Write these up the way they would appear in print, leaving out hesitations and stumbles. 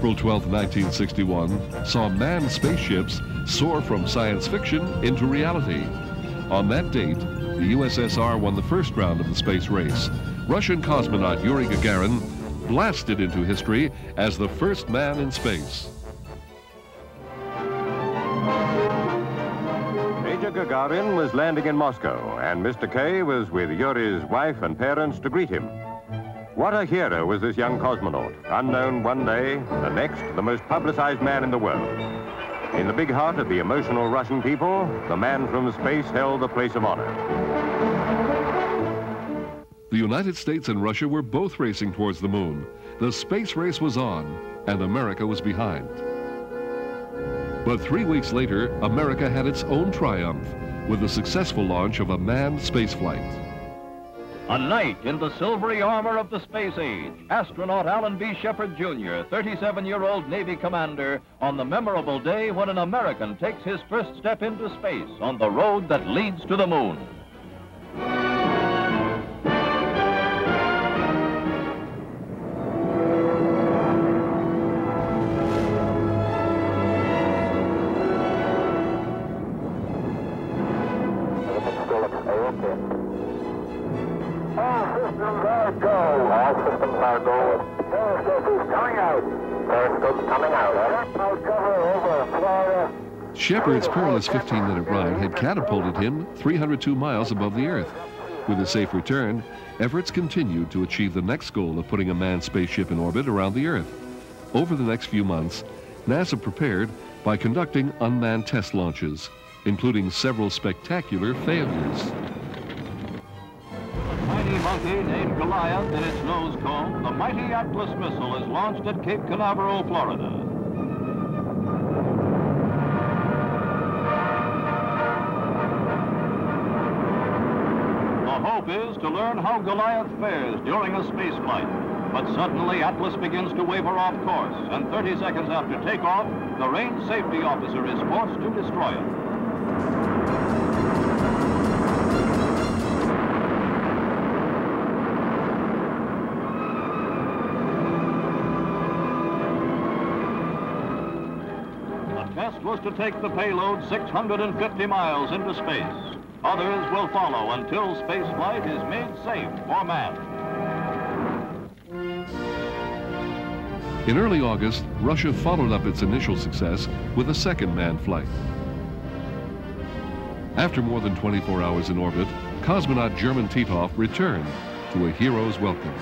April 12, 1961, saw manned spaceships soar from science fiction into reality. On that date, the USSR won the first round of the space race. Russian cosmonaut Yuri Gagarin blasted into history as the first man in space. Major Gagarin was landing in Moscow, and Mr. K was with Yuri's wife and parents to greet him. What a hero was this young cosmonaut, unknown one day, the next, the most publicized man in the world. In the big heart of the emotional Russian people, the man from space held the place of honor. The United States and Russia were both racing towards the moon. The space race was on, and America was behind. But 3 weeks later, America had its own triumph with the successful launch of a manned spaceflight. A knight in the silvery armor of the space age, astronaut Alan B. Shepard, Jr., 37-year-old Navy commander, on the memorable day when an American takes his first step into space on the road that leads to the moon. All systems are go. All systems are go. Periscope is coming out. Periscope's coming out. Cover over Florida. Shepard's perilous 15-minute ride had catapulted him 302 miles above the Earth. With a safe return, efforts continued to achieve the next goal of putting a manned spaceship in orbit around the Earth. Over the next few months, NASA prepared by conducting unmanned test launches, including several spectacular failures. Monkey named Goliath in its nose cone, the mighty Atlas missile is launched at Cape Canaveral, Florida. The hope is to learn how Goliath fares during a space flight. But suddenly Atlas begins to waver off course, and 30 seconds after takeoff, the range safety officer is forced to destroy it. Was to take the payload 650 miles into space. Others will follow until spaceflight is made safe for man. In early August, Russia followed up its initial success with a second manned flight. After more than 24 hours in orbit, cosmonaut German Titov returned to a hero's welcome.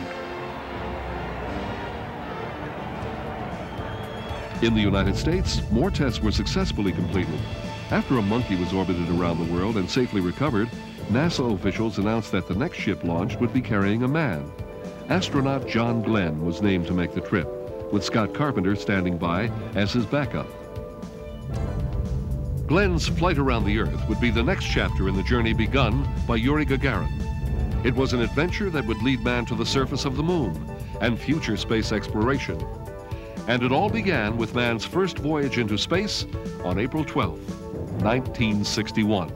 In the United States, more tests were successfully completed. After a monkey was orbited around the world and safely recovered, NASA officials announced that the next ship launched would be carrying a man. Astronaut John Glenn was named to make the trip, with Scott Carpenter standing by as his backup. Glenn's flight around the Earth would be the next chapter in the journey begun by Yuri Gagarin. It was an adventure that would lead man to the surface of the moon and future space exploration. And it all began with man's first voyage into space on April 12, 1961.